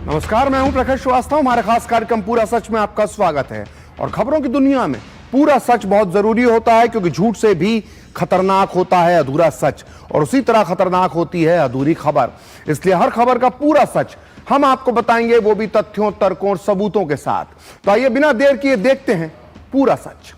नमस्कार, मैं हूं प्रखर श्रीवास्तव। हमारे खास कार्यक्रम पूरा सच में आपका स्वागत है। और खबरों की दुनिया में पूरा सच बहुत जरूरी होता है, क्योंकि झूठ से भी खतरनाक होता है अधूरा सच, और उसी तरह खतरनाक होती है अधूरी खबर। इसलिए हर खबर का पूरा सच हम आपको बताएंगे, वो भी तथ्यों, तर्कों और सबूतों के साथ। तो आइए बिना देर किए देखते हैं पूरा सच।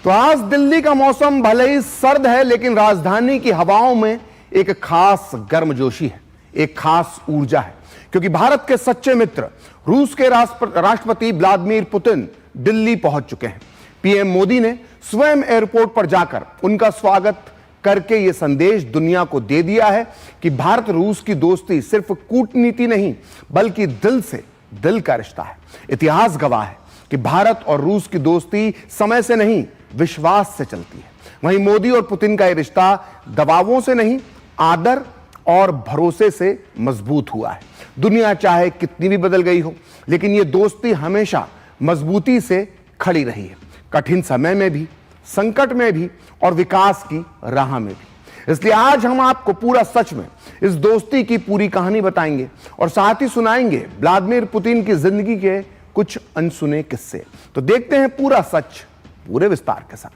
तो आज दिल्ली का मौसम भले ही सर्द है, लेकिन राजधानी की हवाओं में एक खास गर्मजोशी है, एक खास ऊर्जा है, क्योंकि भारत के सच्चे मित्र रूस के राष्ट्रपति व्लादिमीर पुतिन दिल्ली पहुंच चुके हैं। पीएम मोदी ने स्वयं एयरपोर्ट पर जाकर उनका स्वागत करके यह संदेश दुनिया को दे दिया है कि भारत रूस की दोस्ती सिर्फ कूटनीति नहीं, बल्कि दिल से दिल का रिश्ता है। इतिहास गवाह है कि भारत और रूस की दोस्ती समय से नहीं, विश्वास से चलती है। वहीं मोदी और पुतिन का यह रिश्ता दबावों से नहीं, आदर और भरोसे से मजबूत हुआ है। दुनिया चाहे कितनी भी बदल गई हो, लेकिन यह दोस्ती हमेशा मजबूती से खड़ी रही है, कठिन समय में भी, संकट में भी और विकास की राह में भी। इसलिए आज हम आपको पूरा सच में इस दोस्ती की पूरी कहानी बताएंगे और साथ ही सुनाएंगे व्लादिमीर पुतिन की जिंदगी के कुछ अनसुने किस्से। तो देखते हैं पूरा सच पूरे विस्तार के साथ।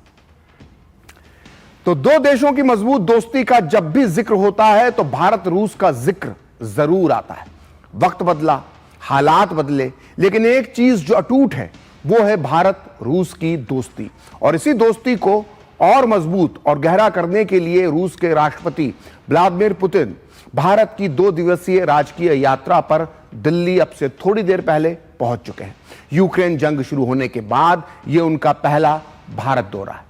तो दो देशों की मजबूत दोस्ती का जब भी जिक्र होता है तो भारत रूस का जिक्र जरूर आता है। वक्त बदला, हालात बदले, लेकिन एक चीज जो अटूट है वो है भारत रूस की दोस्ती। और इसी दोस्ती को और मजबूत और गहरा करने के लिए रूस के राष्ट्रपति व्लादिमीर पुतिन भारत की 2 दिवसीय राजकीय यात्रा पर दिल्ली अब से थोड़ी देर पहले पहुंच चुके हैं। यूक्रेन जंग शुरू होने के बाद यह उनका पहला भारत दौरा है।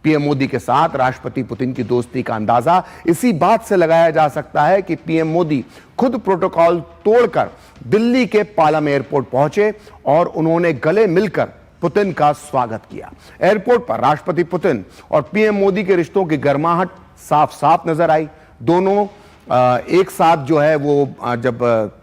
पीएम मोदी के साथ राष्ट्रपति पुतिन की दोस्ती का अंदाजा इसी बात से लगाया जा सकता है कि पीएम मोदी खुद प्रोटोकॉल तोड़कर दिल्ली के पालम एयरपोर्ट पहुंचे और उन्होंने गले मिलकर पुतिन का स्वागत किया। एयरपोर्ट पर राष्ट्रपति पुतिन और पीएम मोदी के रिश्तों की गर्माहट साफ साफ नजर आई। दोनों एक साथ जो है वो जब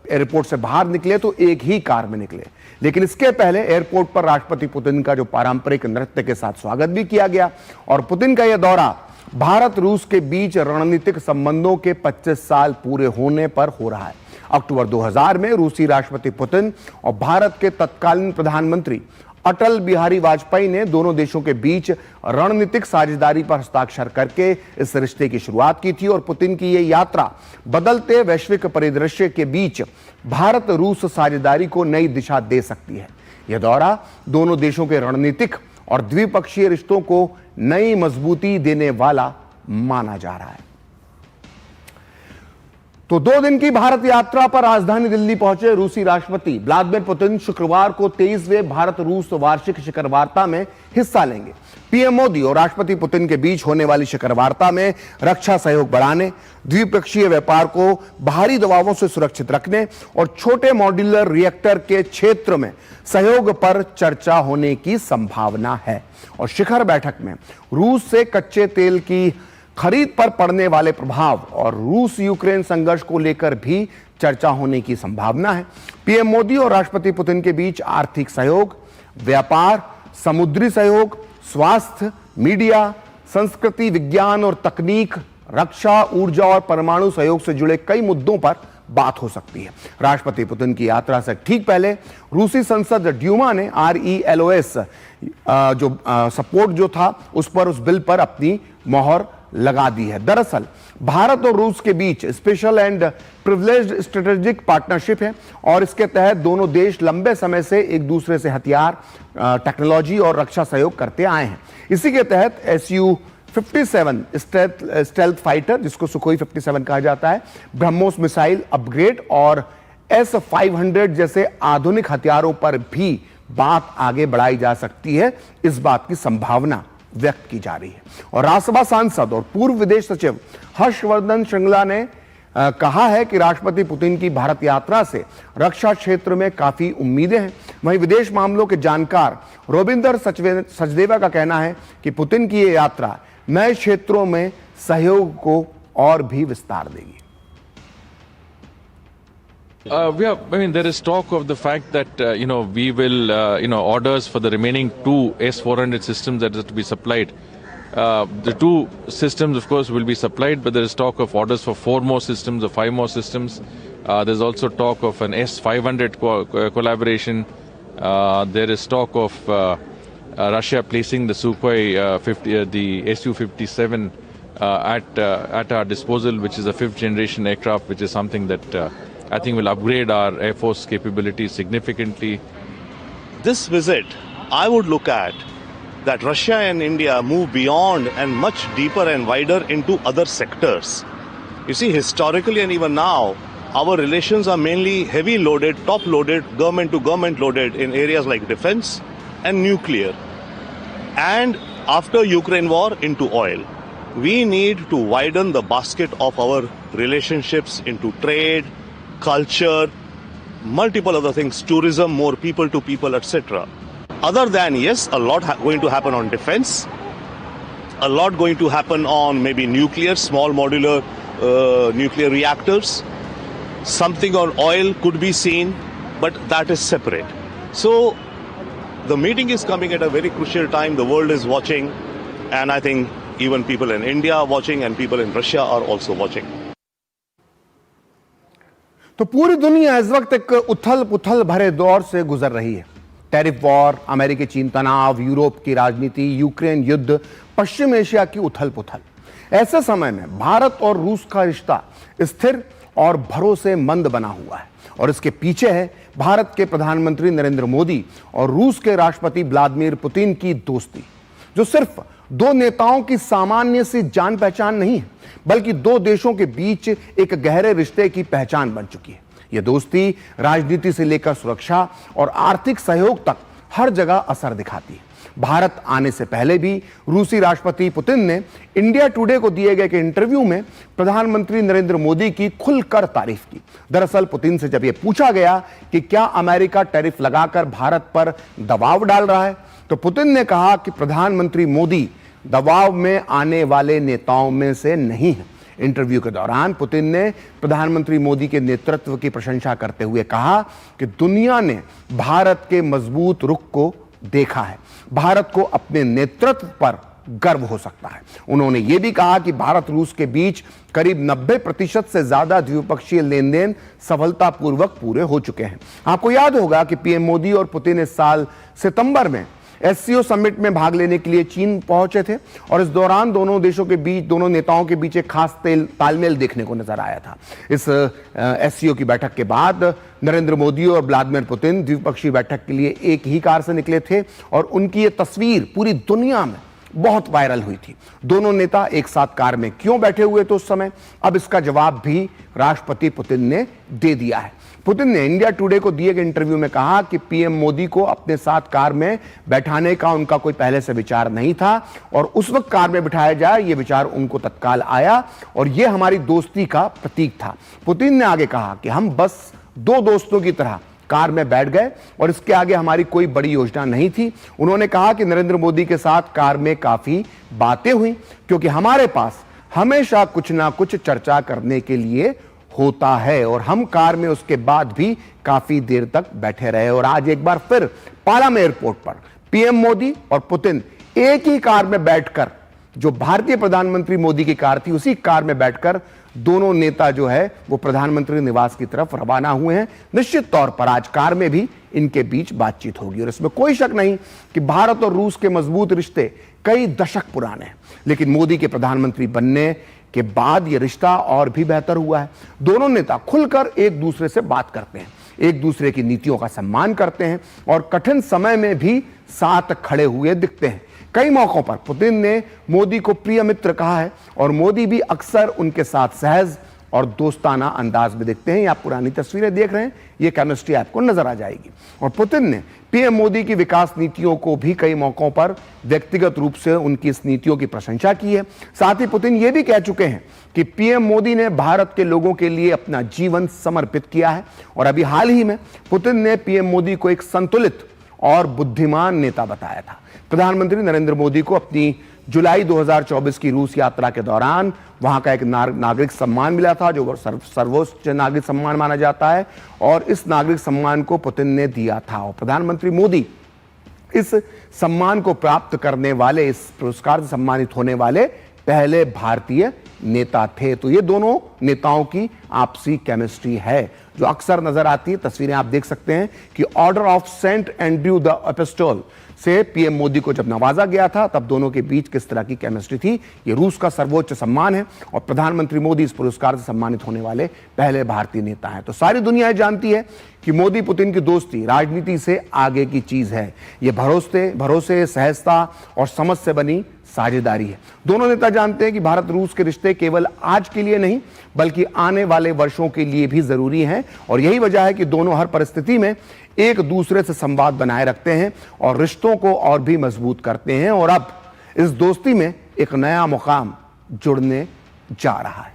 एयरपोर्ट से बाहर निकले तो एक ही कार में निकले, लेकिन इसके पहले एयरपोर्ट पर राष्ट्रपति पुतिन का जो पारंपरिक नृत्य के साथ स्वागत भी किया गया। और पुतिन का यह दौरा भारत रूस के बीच रणनीतिक संबंधों के 25 साल पूरे होने पर हो रहा है। अक्टूबर 2000 में रूसी राष्ट्रपति पुतिन और भारत के तत्कालीन प्रधानमंत्री अटल बिहारी वाजपेयी ने दोनों देशों के बीच रणनीतिक साझेदारी पर हस्ताक्षर करके इस रिश्ते की शुरुआत की थी। और पुतिन की यह यात्रा बदलते वैश्विक परिदृश्य के बीच भारत रूस साझेदारी को नई दिशा दे सकती है। यह दौरा दोनों देशों के रणनीतिक और द्विपक्षीय रिश्तों को नई मजबूती देने वाला माना जा रहा है। तो 2 दिन की भारत यात्रा पर राजधानी दिल्ली पहुंचे रूसी राष्ट्रपति व्लादिमीर पुतिन शुक्रवार को 23वें भारत रूस वार्षिक शिखर वार्ता में हिस्सा लेंगे। पीएम मोदी और राष्ट्रपति पुतिन के बीच होने वाली शिखर वार्ता में रक्षा सहयोग बढ़ाने, द्विपक्षीय व्यापार को बाहरी दबावों से सुरक्षित रखने और छोटे मॉड्यूलर रिएक्टर के क्षेत्र में सहयोग पर चर्चा होने की संभावना है। और शिखर बैठक में रूस से कच्चे तेल की खरीद पर पड़ने वाले प्रभाव और रूस यूक्रेन संघर्ष को लेकर भी चर्चा होने की संभावना है। पीएम मोदी और राष्ट्रपति पुतिन के बीच आर्थिक सहयोग, व्यापार, समुद्री सहयोग, स्वास्थ्य, मीडिया, संस्कृति, विज्ञान और तकनीक, रक्षा, ऊर्जा और परमाणु सहयोग से जुड़े कई मुद्दों पर बात हो सकती है। राष्ट्रपति पुतिन की यात्रा से ठीक पहले रूसी संसद ड्यूमा ने RELOS जो सपोर्ट जो था उस बिल पर अपनी मोहर लगा दी है। दरअसल भारत और रूस के बीच special and privileged strategic partnership है और इसके तहत दोनों देश लंबे समय से एक दूसरे से हथियार, टेक्नोलॉजी और रक्षा सहयोग करते आए हैं। इसी के तहत Su-57 स्टेल्थ फाइटर, जिसको सुखोई 57 कहा जाता है, ब्रह्मोस मिसाइल अपग्रेड और S-500 जैसे आधुनिक हथियारों पर भी बात आगे बढ़ाई जा सकती है, इस बात की संभावना व्यक्त की जा रही है। और राज्यसभा सांसद और पूर्व विदेश सचिव हर्षवर्धन श्रृंगला ने कहा है कि राष्ट्रपति पुतिन की भारत यात्रा से रक्षा क्षेत्र में काफी उम्मीदें हैं। वहीं विदेश मामलों के जानकार रोबिंदर सचदेवा का कहना है कि पुतिन की यह यात्रा नए क्षेत्रों में सहयोग को और भी विस्तार देगी। I mean, there is talk of the fact that, we will, orders for the remaining 2 S-400 systems that are to be supplied The two systems, of course, will be supplied, but there is talk of orders for 4 more systems or 5 more systems. There's also talk of an S-500 collaboration. There is talk of Russia placing the Sukhoi the Su-57 at our disposal, which is a 5th generation aircraft, which is something that I think will upgrade our Air Force capabilities significantly. This visit, I would look at that Russia and India move beyond and much deeper and wider into other sectors. You see, historically and even now, our relations are mainly heavy loaded, top loaded, government to government loaded in areas like defense and nuclear. And after Ukraine war, into oil. We need to widen the basket of our relationships into trade, culture, multiple other things, tourism, more people to people, etc. Other than, yes, a lot going to happen on defense, a lot going to happen on maybe nuclear, small modular nuclear reactors. Something on oil could be seen, but that is separate. So the meeting is coming at a very crucial time. The world is watching, and I think even people in India are watching and people in Russia are also watching. तो पूरी दुनिया इस वक्त एक उथल पुथल भरे दौर से गुजर रही है। टैरिफ वॉर, अमेरिकी चीन तनाव, यूरोप की राजनीति, यूक्रेन युद्ध, पश्चिम एशिया की उथल पुथल। ऐसे समय में भारत और रूस का रिश्ता स्थिर और भरोसेमंद बना हुआ है, और इसके पीछे है भारत के प्रधानमंत्री नरेंद्र मोदी और रूस के राष्ट्रपति व्लादिमीर पुतिन की दोस्ती, जो सिर्फ दो नेताओं की सामान्य सी जान पहचान नहीं है, बल्कि दो देशों के बीच एक गहरे रिश्ते की पहचान बन चुकी है। यह दोस्ती राजनीति से लेकर सुरक्षा और आर्थिक सहयोग तक हर जगह असर दिखाती है। भारत आने से पहले भी रूसी राष्ट्रपति पुतिन ने इंडिया टुडे को दिए गए इंटरव्यू में प्रधानमंत्री नरेंद्र मोदी की खुलकर तारीफ की। दरअसल पुतिन से जब यह पूछा गया कि क्या अमेरिका टैरिफ लगाकर भारत पर दबाव डाल रहा है, तो पुतिन ने कहा कि प्रधानमंत्री मोदी दबाव में आने वाले नेताओं में से नहीं है। इंटरव्यू के दौरान पुतिन ने प्रधानमंत्री मोदी के नेतृत्व की प्रशंसा करते हुए कहा कि दुनिया ने भारत के मजबूत रुख को देखा है, भारत को अपने नेतृत्व पर गर्व हो सकता है। उन्होंने यह भी कहा कि भारत रूस के बीच करीब 90% से ज्यादा द्विपक्षीय लेन देन सफलतापूर्वक पूरे हो चुके हैं। आपको याद होगा कि पीएम मोदी और पुतिन इस साल सितंबर में एससीओ समिट में भाग लेने के लिए चीन पहुंचे थे, और इस दौरान दोनों देशों के बीच, दोनों नेताओं के बीच एक खास तालमेल देखने को नजर आया था। इस एससीओ की बैठक के बाद नरेंद्र मोदी और व्लादिमीर पुतिन द्विपक्षीय बैठक के लिए एक ही कार से निकले थे, और उनकी ये तस्वीर पूरी दुनिया में बहुत वायरल हुई थी। दोनों नेता एक साथ कार में क्यों बैठे हुए थे उस समय, अब इसका जवाब भी राष्ट्रपति पुतिन ने दे दिया है। पुतिन ने इंडिया टुडे को दिए गए इंटरव्यू में कहा कि पीएम मोदी को अपने साथ कार में बैठाने का उनका कोई पहले से विचार नहीं था, और उस वक्त कार में बिठाया जाए यह विचार उनको तत्काल आया, और यह हमारी दोस्ती का प्रतीक था। पुतिन ने आगे कहा कि हम बस दो दोस्तों की तरह कार में बैठ गए, और इसके आगे हमारी कोई बड़ी योजना नहीं थी। उन्होंने कहा कि नरेंद्र मोदी के साथ कार में काफी बातें हुई, क्योंकि हमारे पास हमेशा कुछ ना कुछ चर्चा करने के लिए होता है, और हम कार में उसके बाद भी काफी देर तक बैठे रहे। और आज एक बार फिर पालाम एयरपोर्ट पर पीएम मोदी और पुतिन एक ही कार में बैठकर, जो भारतीय प्रधानमंत्री मोदी की कार थी, उसी कार में बैठकर दोनों नेता जो है वो प्रधानमंत्री निवास की तरफ रवाना हुए हैं। निश्चित तौर पर आज कार में भी इनके बीच बातचीत होगी, और इसमें कोई शक नहीं कि भारत और रूस के मजबूत रिश्ते कई दशक पुराने हैं, लेकिन मोदी के प्रधानमंत्री बनने के बाद यह रिश्ता और भी बेहतर हुआ है। दोनों नेता खुलकर एक दूसरे से बात करते हैं, एक दूसरे की नीतियों का सम्मान करते हैं, और कठिन समय में भी साथ खड़े हुए दिखते हैं। कई मौकों पर पुतिन ने मोदी को प्रिय मित्र कहा है, और मोदी भी अक्सर उनके साथ सहज और दोस्ताना अंदाज में दिखते हैं। आप पुरानी तस्वीरें देख रहे हैं, ये केमिस्ट्री आपको नजर आ जाएगी। और पुतिन ने पीएम मोदी की विकास नीतियों को भी कई मौकों पर व्यक्तिगत रूप से उनकी इस नीतियों की प्रशंसा की है। साथ ही पुतिन ये भी कह चुके हैं कि पीएम मोदी ने भारत के लोगों के लिए अपना जीवन समर्पित किया है, और अभी हाल ही में पुतिन ने पीएम मोदी को एक संतुलित और बुद्धिमान नेता बताया था। प्रधानमंत्री नरेंद्र मोदी को अपनी जुलाई 2024 की रूस यात्रा के दौरान वहां का एक नागरिक सम्मान मिला था, जो सर्वोच्च नागरिक सम्मान माना जाता है, और इस नागरिक सम्मान को पुतिन ने दिया था। और प्रधानमंत्री मोदी इस सम्मान को प्राप्त करने वाले, इस पुरस्कार से सम्मानित होने वाले पहले भारतीय नेता थे। तो ये दोनों नेताओं की आपसी केमिस्ट्री है जो अक्सर नजर आती है। तस्वीरें आप देख सकते हैं कि order of Saint Andrew the apostle से पीएम मोदी को जब नवाजा गया था तब दोनों के बीच किस तरह की केमिस्ट्री थी। ये रूस का सर्वोच्च सम्मान है और प्रधानमंत्री मोदी इस पुरस्कार से सम्मानित होने वाले पहले भारतीय नेता हैं। तो सारी दुनिया जानती है कि मोदी पुतिन की दोस्ती राजनीति से आगे की चीज है। ये भरोसे, सहजता और समझ से बनी साझेदारी है। दोनों नेता जानते हैं कि भारत रूस के रिश्ते केवल आज के लिए नहीं बल्कि आने वाले वर्षों के लिए भी जरूरी हैं और यही वजह है कि दोनों हर परिस्थिति में एक दूसरे से संवाद बनाए रखते हैं और रिश्तों को और भी मजबूत करते हैं। और अब इस दोस्ती में एक नया मुकाम जुड़ने जा रहा है।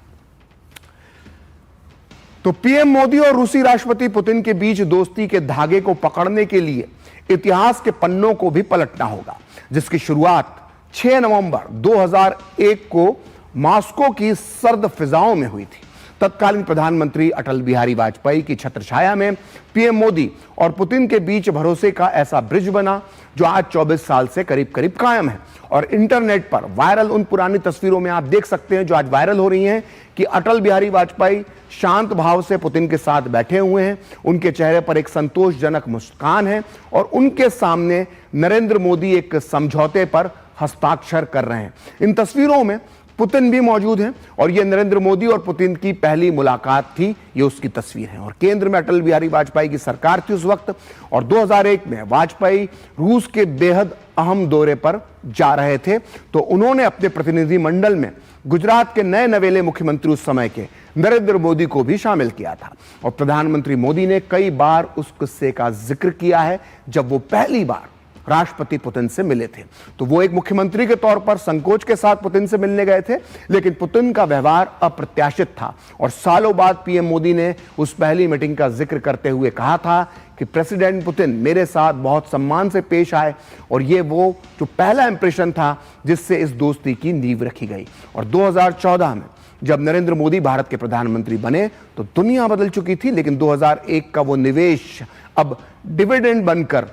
तो पीएम मोदी और रूसी राष्ट्रपति पुतिन के बीच दोस्ती के धागे को पकड़ने के लिए इतिहास के पन्नों को भी पलटना होगा, जिसकी शुरुआत 6 नवंबर 2001 को मॉस्को की सर्द फिजाओं में हुई थी। तत्कालीन प्रधानमंत्री अटल बिहारी वाजपेयी की छत्रछाया में पीएम मोदी और पुतिन के बीच भरोसे का ऐसा ब्रिज बना जो आज 24 साल से करीब करीब कायम है। और इंटरनेट पर वायरल उन पुरानी तस्वीरों में आप देख सकते हैं जो आज वायरल हो रही हैं कि अटल बिहारी वाजपेयी शांत भाव से पुतिन के साथ बैठे हुए हैं, उनके चेहरे पर एक संतोषजनक मुस्कान है और उनके सामने नरेंद्र मोदी एक समझौते पर हस्ताक्षर कर रहे हैं। इन तस्वीरों में पुतिन भी मौजूद हैं और यह नरेंद्र मोदी और पुतिन की पहली मुलाकात थी, ये उसकी तस्वीर है। और केंद्र में अटल बिहारी वाजपेयी की सरकार थी उस वक्त और 2001 में वाजपेयी रूस के बेहद अहम दौरे पर जा रहे थे तो उन्होंने अपने प्रतिनिधि मंडल में गुजरात के नए नवेले मुख्यमंत्री उस समय के नरेंद्र मोदी को भी शामिल किया था। और प्रधानमंत्री मोदी ने कई बार उस किस्से का जिक्र किया है जब वो पहली बार राष्ट्रपति पुतिन से मिले थे। तो वो एक मुख्यमंत्री के तौर पर संकोच के साथ पुतिन से मिलने गए थे, लेकिन पुतिन का व्यवहार अप्रत्याशित था और सालों बाद पीएम मोदी ने उस पहली मीटिंग का जिक्र करते हुए कहा था कि प्रेसिडेंट पुतिन मेरे साथ बहुत सम्मान से पेश आए और ये वो जो पहला इंप्रेशन था जिससे इस दोस्ती की नींव रखी गई। और 2014 में जब नरेंद्र मोदी भारत के प्रधानमंत्री बने तो दुनिया बदल चुकी थी, लेकिन 2001 का वो निवेश अब डिविडेंड बनकर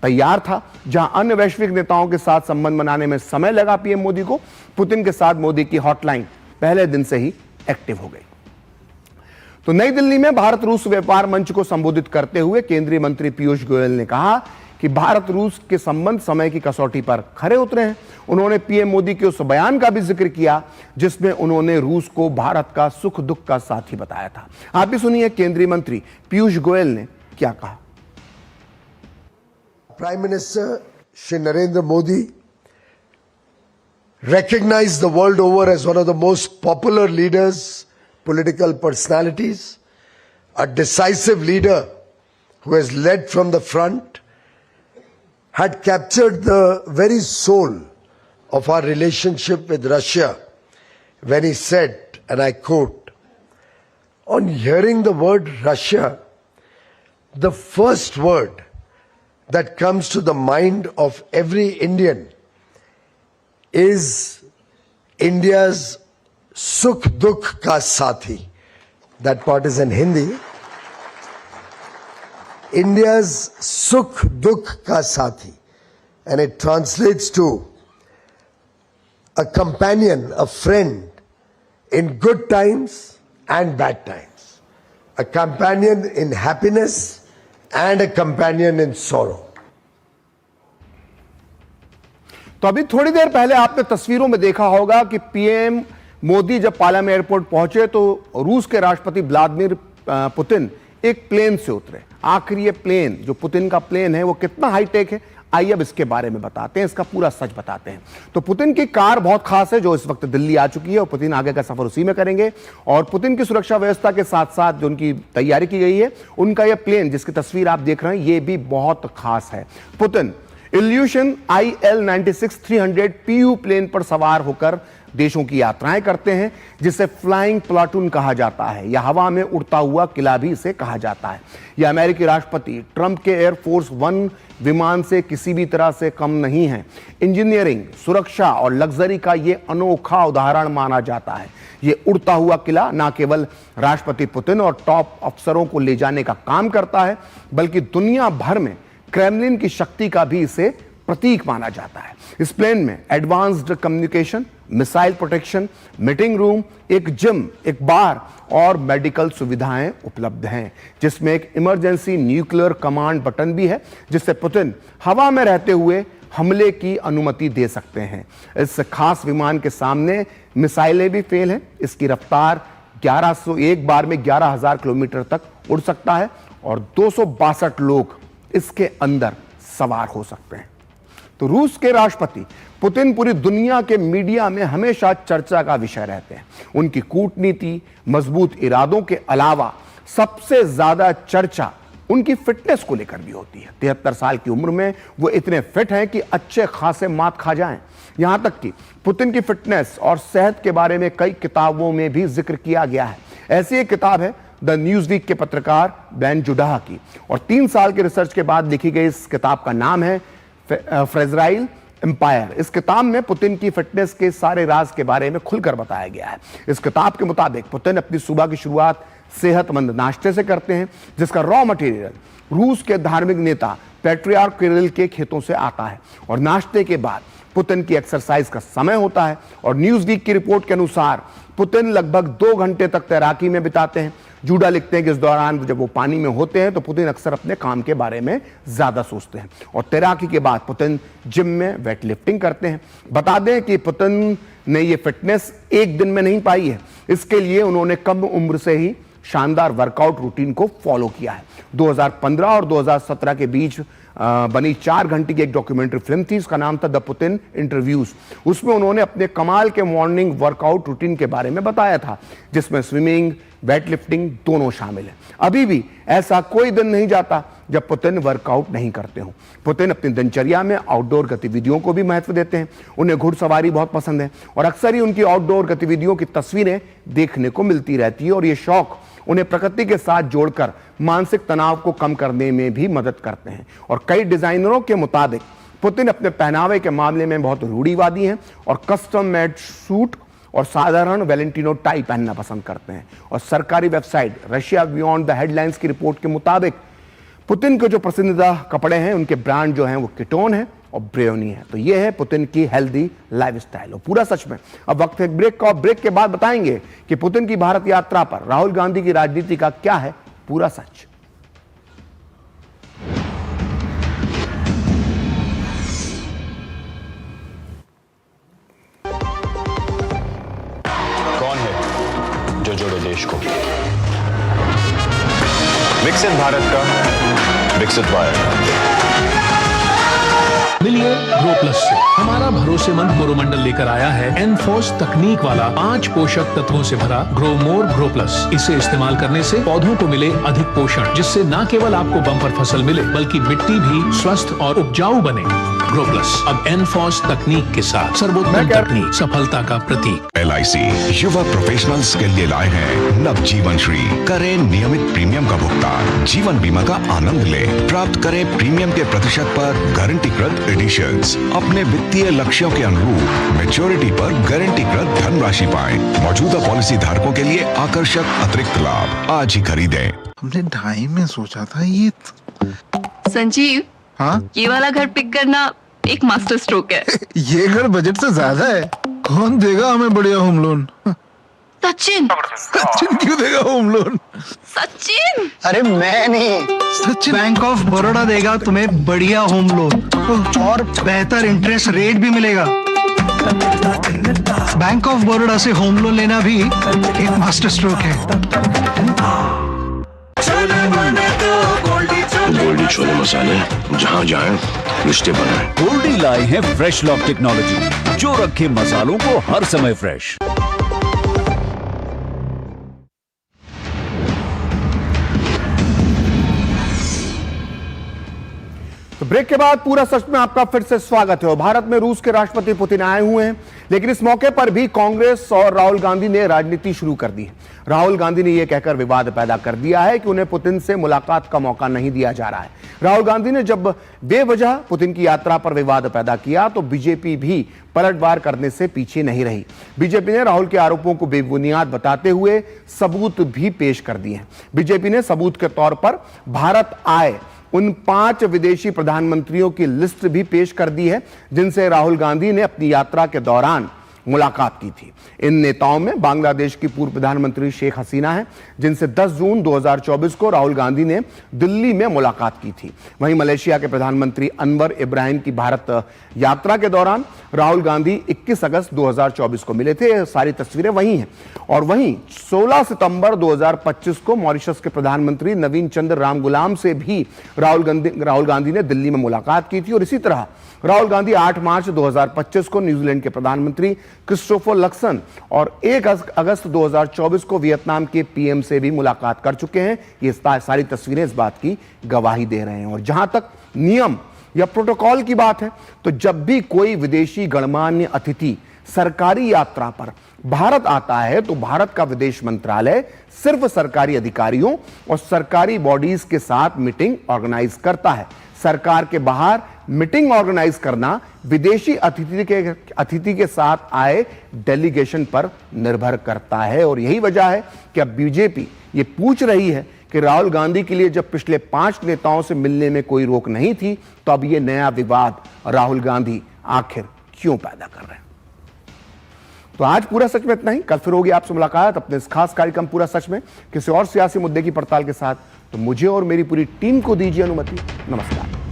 तैयार था। जहां अन्य वैश्विक नेताओं के साथ संबंध बनाने में समय लगा पीएम मोदी को, पुतिन के साथ मोदी की हॉटलाइन पहले दिन से ही एक्टिव हो गई। तो नई दिल्ली में भारत रूस व्यापार मंच को संबोधित करते हुए केंद्रीय मंत्री पीयूष गोयल ने कहा कि भारत रूस के संबंध समय की कसौटी पर खरे उतरे हैं। उन्होंने पीएम मोदी के उस बयान का भी जिक्र किया जिसमें उन्होंने रूस को भारत का सुख दुख का साथी बताया था। आप भी सुनिए केंद्रीय मंत्री पीयूष गोयल ने क्या कहा। Prime Minister Shri Narendra Modi recognized the world over as one of the most popular leaders, political personalities, a decisive leader who has led from the front, had captured the very soul of our relationship with Russia when he said, and I quote, "On hearing the word Russia, the first word that comes to the mind of every Indian is India's Sukh Dukh ka Sathi." That part is in Hindi. India's Sukh Dukh ka Sathi. And it translates to a companion, a friend in good times and bad times. A companion in happiness and a companion in sorrow. तो अभी थोड़ी देर पहले आपने तस्वीरों में देखा होगा कि पीएम मोदी जब पालाम एयरपोर्ट पहुंचे तो रूस के राष्ट्रपति व्लादिमीर पुतिन एक प्लेन से उतरे। आखिर ये प्लेन जो पुतिन का प्लेन है वो कितना हाईटेक है, आइए अब इसके बारे में बताते हैं, इसका पूरा सच बताते हैं। तो पुतिन की कार बहुत खास है जो इस वक्त दिल्ली आ चुकी है और पुतिन आगे का सफर उसी में करेंगे। और पुतिन की सुरक्षा व्यवस्था के साथ साथ जो उनकी तैयारी की गई है, उनका यह प्लेन जिसकी तस्वीर आप देख रहे हैं ये भी बहुत खास है। Putin evolution IL-96-300 PU plane पर सवार होकर देशों की यात्राएं करते हैं जिसे फ्लाइंग प्लाटून कहा जाता है या हवा में उड़ता हुआ किला भी इसे कहा जाता है। यह अमेरिकी राष्ट्रपति ट्रंप के एयरफोर्स 1 विमान से किसी भी तरह से कम नहीं है। इंजीनियरिंग, सुरक्षा और लग्जरी का यह अनोखा उदाहरण माना जाता है। यह उड़ता हुआ किला न केवल राष्ट्रपति पुतिन और टॉप अफसरों को ले जाने का काम करता है बल्कि दुनिया भर में क्रेमलिन की शक्ति का भी इसे प्रतीक माना जाता है। इस प्लेन में advanced communication, missile protection, meeting room, एक जिम, एक बार और मेडिकल सुविधाएं उपलब्ध हैं, जिसमें एक इमरजेंसी न्यूक्लियर कमांड बटन भी है, जिससे पुतिन हवा में रहते हुए हमले की अनुमति दे सकते हैं। इस खास विमान के सामने मिसाइलें भी फेल हैं। इसकी रफ्तार 1100 एक बार में 11,000 किलोमीटर तक उड़ सकता है और 262 लोग इसके अंदर सवार हो सकते हैं। तो रूस के राष्ट्रपति पुतिन पूरी दुनिया के मीडिया में हमेशा चर्चा का विषय रहते हैं। उनकी कूटनीति, मजबूत इरादों के अलावा सबसे ज्यादा चर्चा उनकी फिटनेस को लेकर भी होती है। 73 साल की उम्र में वो इतने फिट हैं कि अच्छे खासे मात खा जाएं। यहां तक कि पुतिन की फिटनेस और सेहत के बारे में कई किताबों में भी जिक्र किया गया है। ऐसी एक किताब है द न्यूज़वीक के पत्रकार बेन जुडाह की, और 3 साल के रिसर्च के बाद लिखी गई इस किताब का नाम है फ्रेजाइल एम्पायर। इस किताब में पुतिन की फिटनेस के सारे राज के बारे में खुलकर बताया गया है। इस किताब के मुताबिक पुतिन अपनी सुबह की शुरुआत सेहतमंद नाश्ते से करते हैं, जिसका रॉ मटेरियल रूस के धार्मिक नेता पैट्रियार्क किरिल के खेतों से आता है, और नाश्ते के बाद पुतिन की एक्सरसाइज का समय होता है। और न्यूज़वीक की रिपोर्ट के अनुसार पुतिन लगभग 2 घंटे तक तैराकी में बिताते हैं। जूडा लिखते हैं कि इस दौरान जब वो पानी में होते हैं तो पुतिन अक्सर अपने काम के बारे में ज्यादा सोचते हैं, और तैराकी के बाद पुतिन जिम में वेट लिफ्टिंग करते हैं। बता दें कि पुतिन ने ये फिटनेस एक दिन में नहीं पाई है। इसके लिए उन्होंने कम उम्र से ही शानदार वर्कआउट रूटीन को फॉलो किया है। 2015 और 2017 के बीच बनी 4 घंटे की एक डॉक्यूमेंट्री फिल्म थी, इसका नाम था द पुतिन इंटरव्यूज। उसमें उन्होंने अपने कमाल के मॉर्निंग वर्कआउट रूटीन के बारे में बताया था, जिसमें स्विमिंग, वेट लिफ्टिंग दोनों शामिल है। अभी भी ऐसा कोई दिन नहीं जाता जब पुतिन वर्कआउट नहीं करते हो। पुतिन अपनी दिनचर्या में आउटडोर गतिविधियों को भी महत्व देते हैं। उन्हें घुड़सवारी बहुत पसंद है, और अक्सर ही उनकी आउटडोर गतिविधियों की तस्वीरें देखने को मिलती रहती है, और ये शौक उन्हें प्रकृति के साथ जोड़कर मानसिक तनाव को कम करने में भी मदद करते हैं। और कई डिजाइनरों के मुताबिक पुतिन अपने पहनावे के मामले में बहुत रूढ़िवादी हैं, और कस्टम मेड सूट और साधारण वैलेंटिनो टाई पहनना पसंद करते हैं। और सरकारी website Russia beyond the headlines की रिपोर्ट के मुताबिक पुतिन के जो पसंदीदा कपड़े हैं उनके ब्रांड जो हैं वो किटोन है और ब्रेयोनी है। तो ये है पुतिन की हेल्दी लाइफस्टाइल, और पूरा सच में। अब वक्त है ब्रेक का, और ब्रेक के बाद बताएंगे कि पुतिन की भारत यात्रा पर राहुल गांधी की राजनीति का क्या है पूरा सच। कौन है जो जोड़े देश को? विकसित भारत का विकसित भारत। मिलिए ग्रो प्लस से। हमारा भरोसेमंद कोरोमंडल लेकर आया है एनफोर्स तकनीक वाला 5 पोषक तत्वों से भरा ग्रो मोर ग्रो प्लस। इसे इस्तेमाल करने से पौधों को मिले अधिक पोषण, जिससे न केवल आपको बम्पर फसल मिले बल्कि मिट्टी भी स्वस्थ और उपजाऊ बने। ग्रो प्लस अब एनफोर्स तकनीक के साथ सर्वोत्तम तकनीक, सफलता का प्रतीक। LIC युवा प्रोफेशनल्स के लिए लाए हैं नवजीवन श्री। करें नियमित प्रीमियम का भुगतान, जीवन बीमा का आनंद लें, प्राप्त करें प्रीमियम के प्रतिशत पर गारंटीकृत एडिशंस। अपने वित्तीय लक्ष्यों के अनुरूप मैच्योरिटी पर गारंटीकृत धनराशि पाएं। मौजूदा पॉलिसी धारकों के लिए आकर्षक अतिरिक्त लाभ आज ही खरीदें। हमने 2.5 में सोचा था ये। संजीव, हाँ, ये वाला घर पिक करना एक मास्टर स्ट्रोक है। ये घर बजट से ज्यादा है। कौन देगा हमें बढ़िया होम लोन? सचिन। सचिन क्यों देगा होम लोन? सचिन, अरे मैं नहीं, सचिन बैंक ऑफ बड़ौदा देगा तुम्हें बढ़िया होम लोन और बेहतर इंटरेस्ट रेट भी मिलेगा। बैंक ऑफ बड़ौदा से होम लोन लेना भी एक मास्टर स्ट्रोक है। गोल्डी छोले मसाले, जहाँ जाए रिश्ते बनाए। गोल्डी लाई है फ्रेश लॉक टेक्नोलॉजी, जो रखे मसालों को हर समय फ्रेश। तो ब्रेक के बाद पूरा सच में आपका फिर से स्वागत है। भारत में रूस के राष्ट्रपति पुतिन आए हुए हैं, लेकिन इस मौके पर भी कांग्रेस और राहुल गांधी ने राजनीति शुरू कर दी है। राहुल गांधी ने यह कहकर विवाद पैदा कर दिया है कि उन्हें पुतिन से मुलाकात का मौका नहीं दिया जा रहा है। राहुल गांधी ने जब बेवजह पुतिन की यात्रा पर विवाद पैदा किया तो बीजेपी भी पलटवार करने से पीछे नहीं रही। बीजेपी ने राहुल के आरोपों को बेबुनियाद बताते हुए सबूत भी पेश कर दिए हैं। बीजेपी ने सबूत के तौर पर भारत आए उन 5 विदेशी प्रधानमंत्रियों की लिस्ट भी पेश कर दी है जिनसे राहुल गांधी ने अपनी यात्रा के दौरान मुलाकात की थी। इन नेताओं में बांग्लादेश की पूर्व प्रधानमंत्री शेख हसीना है, जिनसे 10 जून 2024 को राहुल गांधी ने दिल्ली में मुलाकात की थी। वहीं मलेशिया के प्रधानमंत्री अनवर इब्राहिम की भारत यात्रा के दौरान राहुल गांधी 21 अगस्त 2024 को मिले थे। सारी तस्वीरें वही हैं। और वहीं 16 सितंबर 2025 को मॉरिशस के प्रधानमंत्री नवीन चंद्र रामगुलाम से भी राहुल गांधी ने दिल्ली में मुलाकात की थी। और इसी तरह राहुल गांधी 8 मार्च 2025 को न्यूजीलैंड के प्रधानमंत्री क्रिस्टोफर लक्सन और 1 अगस्त 2024 को वियतनाम के पीएम से भी मुलाकात कर चुके हैं। ये सारी तस्वीरें इस बात की गवाही दे रहे हैं। और जहां तक नियम या प्रोटोकॉल की बात है, तो जब भी कोई विदेशी गणमान्य अतिथि सरकारी यात्रा पर भारत आता है तो भारत का विदेश मंत्रालय सिर्फ सरकारी अधिकारियों और सरकारी बॉडीज के साथ मीटिंग ऑर्गेनाइज करता है। सरकार के बाहर मीटिंग ऑर्गेनाइज करना विदेशी अतिथि के साथ आए डेलीगेशन पर निर्भर करता है। और यही वजह है कि अब बीजेपी ये पूछ रही है कि राहुल गांधी के लिए जब पिछले 5 नेताओं से मिलने में कोई रोक नहीं थी, तो अब ये नया विवाद राहुल गांधी आखिर क्यों पैदा कर रहे हैं। तो आज पूरा सच में इतना ही। कल फिर होगी आपसे मुलाकात अपने इस खास कार्यक्रम पूरा सच में किसी और सियासी मुद्दे की पड़ताल के साथ। तो मुझे और मेरी पूरी टीम को दीजिए अनुमति। नमस्कार।